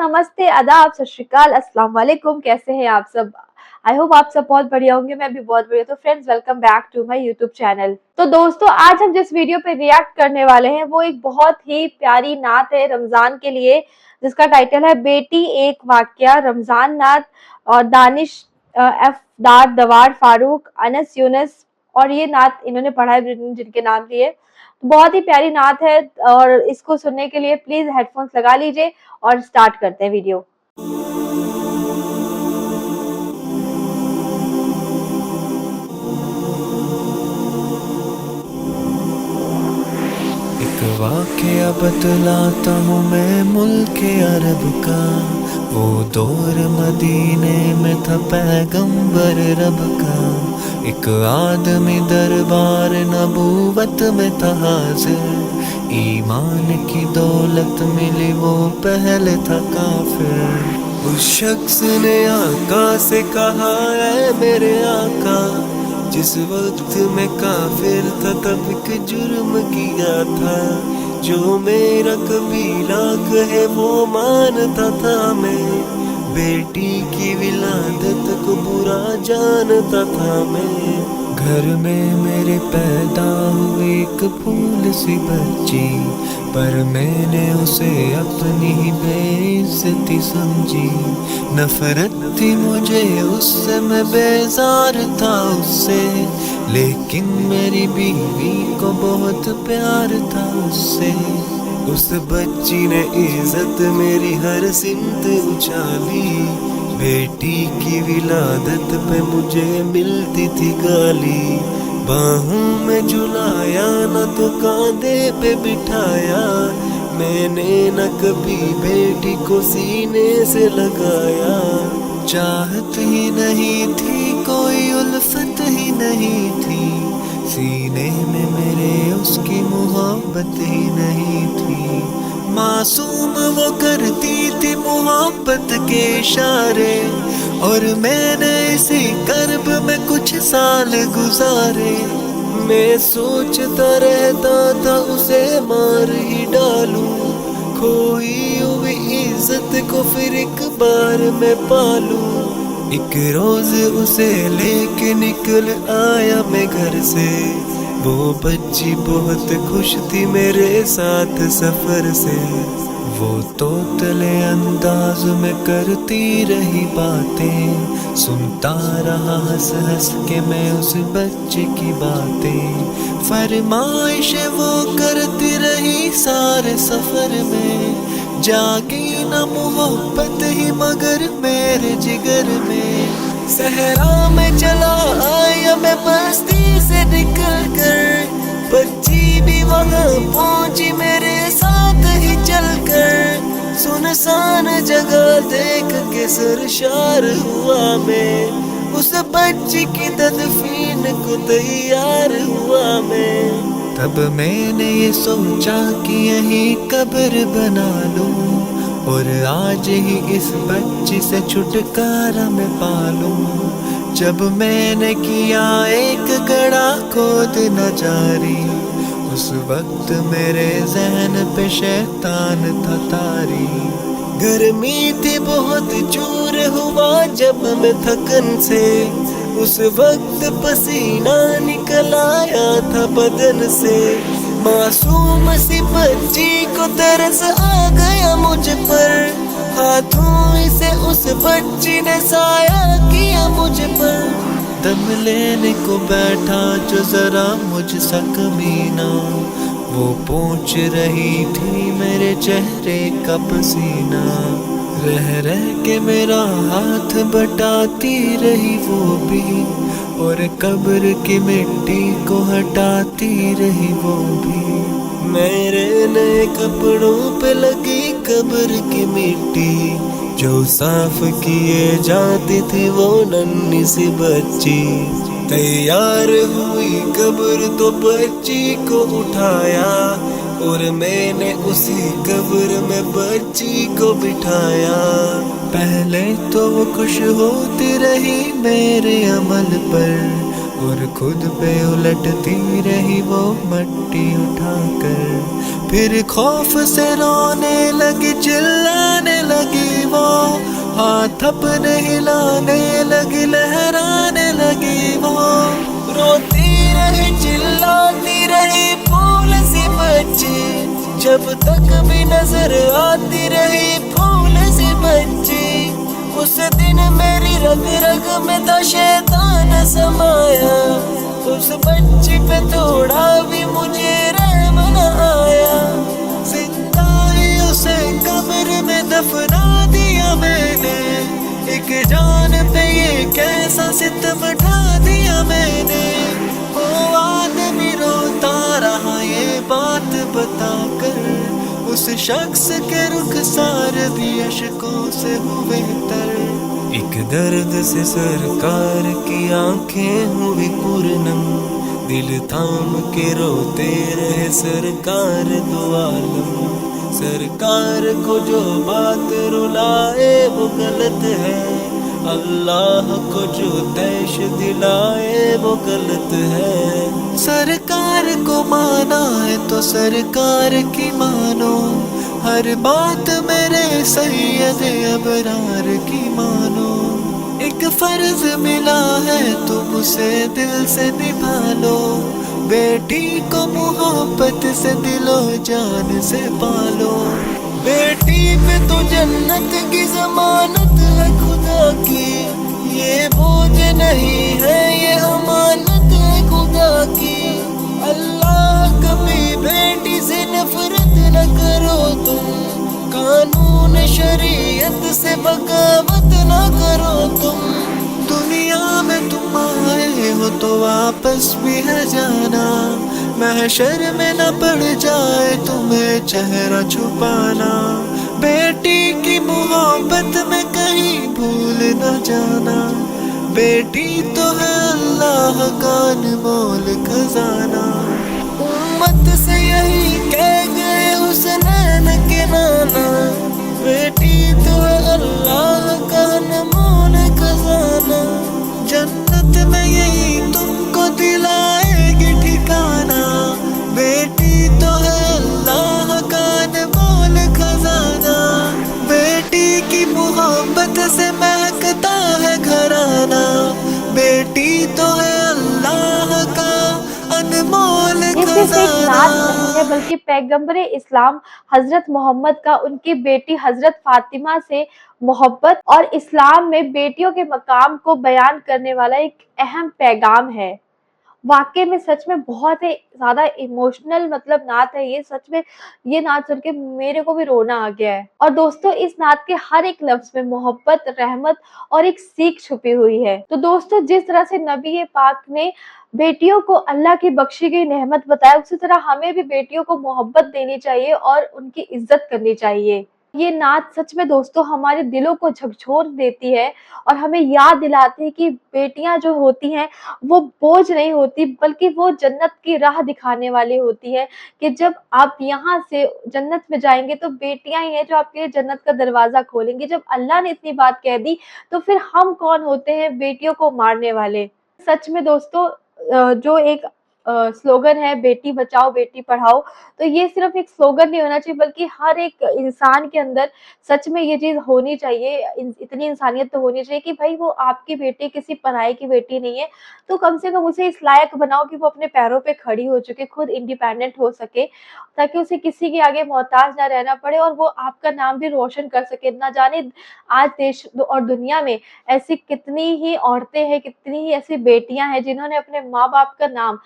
नमस्ते, आदाब, सत श्री अकाल, अस्सलाम वालेकुम। कैसे हैं आप सब? आई होप आप सब बहुत बढ़िया होंगे। मैं भी बहुत बढ़िया। तो friends, welcome back to my YouTube channel. तो दोस्तों, आज हम जिस वीडियो पे रिएक्ट करने वाले हैं वो एक बहुत ही प्यारी नात है रमजान के लिए, जिसका टाइटल है बेटी एक वाकया। रमजान नात और दानिश एफ दार दवार फारूक अनस यूनस, और ये नात इन्होंने पढ़ा है जिनके नाम लिए। बहुत ही प्यारी नात है और इसको सुनने के लिए प्लीज हेडफोन्स लगा लीजिए और स्टार्ट करते हैं वीडियो। एक वाकया बतलाता हूँ मैं मुल्क अरब का। वो दौर मदीने में था पैगंबर रब का। एक आदमी दरबार नबूवत में था हाजिर। ईमान की दौलत मिली वो पहले था काफिर। उस शख्स ने आका से कहा, है मेरे आका, जिस वक्त मैं काफिर था तब एक जुर्म किया था। जो मेरा कबीला कहे वो मानता था मैं। बेटी की विलादत को बुरा जानता था मैं। घर में मेरे पैदा हुई एक फूल सी बच्ची, पर मैंने उसे अपनी ही बेइज्जती समझी। नफरत थी मुझे उससे, मैं बेजार था उससे, लेकिन मेरी बीवी को बहुत प्यार था उससे। उस बच्ची ने इज्जत मेरी हर सिमत उछाली। बेटी की विलादत पे मुझे मिलती थी गाली। बाहों में झुलाया न तो कांधे पे बिठाया। मैंने न कभी बेटी को सीने से लगाया। चाहत ही नहीं थी, कोई उल्फत ही नहीं थी। सीने में मेरे उसकी मोहब्बत ही नहीं थी। मासूम वो करती थी मोहब्बत के इशारे, और मैंने इसी कर्ब में कुछ साल गुजारे। मैं सोचता रहता था उसे मार ही डालूं, खोई हुई इज्जत को फिर एक बार मैं पालूं। एक रोज उसे लेके निकल आया मैं घर से। वो बच्ची बहुत खुश थी मेरे साथ सफर से। वो तोतले अंदाज में करती रही बातें, सुनता रहा हंस हंस के मैं उस बच्चे की बातें। फरमाइश वो करती रही सारे सफर में, जागी न मोहब्बत ही मगर मेरे जिगर में। सहरा में चला आया मैं बस्ती से निकल कर, बच्ची भी वहाँ पहुंची मेरे साथ ही चल कर। सुनसान जगह देख के सरशार हुआ मैं, उस बच्ची की तदफीन को तैयार हुआ मैं। तब मैंने ये सोचा कि यही कब्र बना लूं, और आज ही इस बच्ची से छुटकारा मैं पालूं। जब मैंने किया एक गड़ा खोद न जारी, उस वक्त मेरे जहन पे शैतान था तारी। गर्मी थी बहुत, चूर हुआ जब मैं थकन से, उस वक्त पसीना निकल आया था बदन से। मासूम सी बच्ची को तरस आ गया मुझ पर, हाथों से उस बच्ची ने साया किया मुझ पर। दम लेने को बैठा जो जरा मुझ सा कमीना, वो पूछ रही थी मेरे चेहरे का पसीना। रह रह के मेरा हाथ बटाती रही वो भी, और कब्र की मिट्टी को हटाती रही वो भी। मेरे नए कपड़ों पे लगी कब्र की मिट्टी, जो साफ किए जाती थी वो नन्ही सी बच्ची। तैयार हुई कब्र तो बच्ची को उठाया, और मैंने उसी कब्र में बच्ची को बिठाया। पहले तो वो खुश होती रही मेरे अमल पर, और खुद पे उलटती रही वो मट्टी उठाकर। फिर खौफ से रोने लगी, चिल्लाने लगी हाथ अपने हिलाने लगी, लहराने लगी वो। रोती रही चिल्लाती रही फूल सी बच्ची, जब तक भी नजर आती रही फूल सी बच्ची। उस दिन मेरी रग रग में था शैतान समाया, उस बच्ची पे थोड़ा भी मुझे रहम न आया। जिंदा ही उसे कब्र में दफना दिया मैंने, एक जान पे ये कैसा सितम ढा दिया मैंने। वो आदमी रोता रहा ये बात बताकर, उस शख्स के रुखसार भी अशकों से हुए तर। एक दर्द से सरकार की आंखें हुई पूर्णम, दिल थाम के रोते रहे सरकार दो आलम। सरकार को जो बात रुलाए वो गलत है, अल्लाह को जो तैश दिलाए वो गलत है। सरकार को माना है तो सरकार की मानो, हर बात मेरे सैयद अबरार की मानो। एक फर्ज मिला है तुम उसे दिल से निभा लो, बेटी को मोहब्बत से दिलो जान से पालो। बेटी पे तो जन्नत की जमानत है खुदा की, ये बोझ नहीं है ये अमानत है खुदा की। अल्लाह कभी बेटी से नफरत न करो तुम, कानून शरीयत से बगावत न करो तुम। दुनिया में तुम आए हो तो वापस भी है जाना, महशर में न पड़ जाए तुम्हें चेहरा छुपाना। बेटी की मोहब्बत में कहीं भूल न जाना, बेटी तो है अल्लाह का अनमोल खजाना। उम्मत से यही कह गए हुसनैन के नाना, बेटी तो है अल्लाह का अनमोल खजाना। जन्नत में यही तुमको दिलाएगी ठिकाना, बेटी तो है अल्लाह का अनमोल खजाना। बेटी की मोहब्बत से महकता है घराना, बेटी तो है अल्लाह का अनमोल ये सिर्फ एक खजाना। नात नहीं है बल्कि पैगंबर इस्लाम हजरत मोहम्मद का उनकी बेटी हजरत फातिमा से मोहब्बत और इस्लाम में बेटियों के मकाम को बयान करने वाला एक अहम पैगाम है। वाकई में सच में बहुत ही ज़्यादा इमोशनल मतलब नात है ये, सच में ये नात सुन के मेरे को भी रोना आ गया है। और दोस्तों इस नात के हर एक लफ्ज़ में मोहब्बत, रहमत और एक सीख छुपी हुई है। तो दोस्तों जिस तरह से नबी पाक ने बेटियों को अल्लाह की बख्शी गई नेमत बताया, उसी तरह हमें भी बेटियों को मोहब्बत देनी चाहिए और उनकी इज्जत करनी चाहिए। ये नात सच में दोस्तों हमारे दिलों को झकझोर देती है और हमें याद दिलाती है कि बेटियां जो होती हैं वो बोझ नहीं होती, बल्कि वो जन्नत की राह दिखाने वाली होती है। कि जब आप यहाँ से जन्नत में जाएंगे तो बेटियां ही हैं जो आपके लिए जन्नत का दरवाजा खोलेंगी। जब अल्लाह ने इतनी बात कह दी तो फिर हम कौन होते हैं बेटियों को मारने वाले। सच में दोस्तों जो एक स्लोगन है बेटी बचाओ बेटी पढ़ाओ, तो ये सिर्फ एक स्लोगन नहीं होना चाहिए बल्कि हर एक इंसान के अंदर सच में ये चीज़ होनी चाहिए। इतनी इंसानियत तो होनी चाहिए कि भाई वो आपकी बेटी किसी पराये की बेटी नहीं है, तो कम से कम उसे इस लायक बनाओ कि वो अपने पैरों पे खड़ी हो चुके, खुद इंडिपेंडेंट हो सके, ताकि उसे किसी के आगे मोहताज ना रहना पड़े और वो आपका नाम भी रोशन कर सके। ना जाने आज देश और दुनिया में ऐसी कितनी ही औरतें हैं, कितनी ही ऐसी बेटियां हैं जिन्होंने अपने माँ-बाप का नाम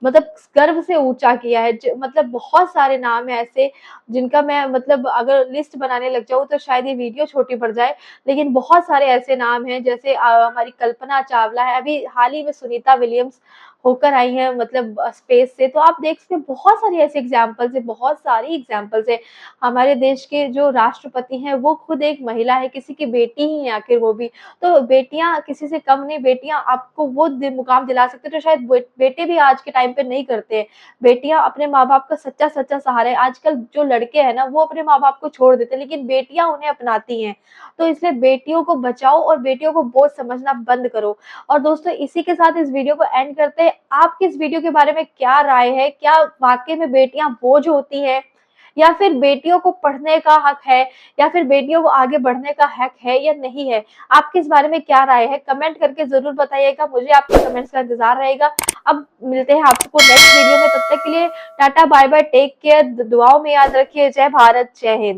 मतलब गर्व से ऊँचा किया है। मतलब बहुत सारे नाम हैं ऐसे जिनका मैं मतलब अगर लिस्ट बनाने लग जाऊँ तो शायद ये वीडियो छोटी पड़ जाए। लेकिन बहुत सारे ऐसे नाम हैं जैसे हमारी कल्पना चावला है, अभी हाल ही में सुनीता विलियम्स होकर आई हैं मतलब स्पेस से। तो आप देख सकते हैं बहुत सारी ऐसी एग्ज़ाम्पल्स हैं, बहुत सारी एग्ज़ाम्पल्स हैं। हमारे देश के जो राष्ट्रपति हैं वो खुद एक महिला है, किसी की बेटी ही है आखिर वो भी। तो बेटियाँ किसी से कम नहीं, बेटियाँ आपको वो मुकाम दिला सकते हैं जो शायद बेटे भी आज के टाइम पे नहीं करते हैं। बेटियाँ अपने माँ-बाप का सच्चा-सच्चा सहारा है। आजकल जो लड़के हैं ना वो अपने माँ-बाप को छोड़ देते हैं, लेकिन बेटियाँ उन्हें अपनाती हैं। तो इसलिए बेटियों को बचाओ और बेटियों को बोझ समझना बंद करो। और दोस्तों इसी के साथ इस वीडियो को एंड करते हैं। आपकी इस वीडियो के बारे में क्या राय है? क्या वाक़ई में बेटियाँ बोझ होती हैं? या फिर बेटियों को पढ़ने का हक है, या फिर बेटियों को आगे बढ़ने का हक है या नहीं है? आपकी इस बारे में क्या राय है? कमेंट करके ज़रूर बताइएगा, मुझे आपके कमेंट्स का इंतज़ार रहेगा। अब मिलते हैं आपको नेक्स्ट वीडियो में, तब तक के लिए tata bye bye, take care, दुआओं में याद रखिए। जय भारत, जय हिंद।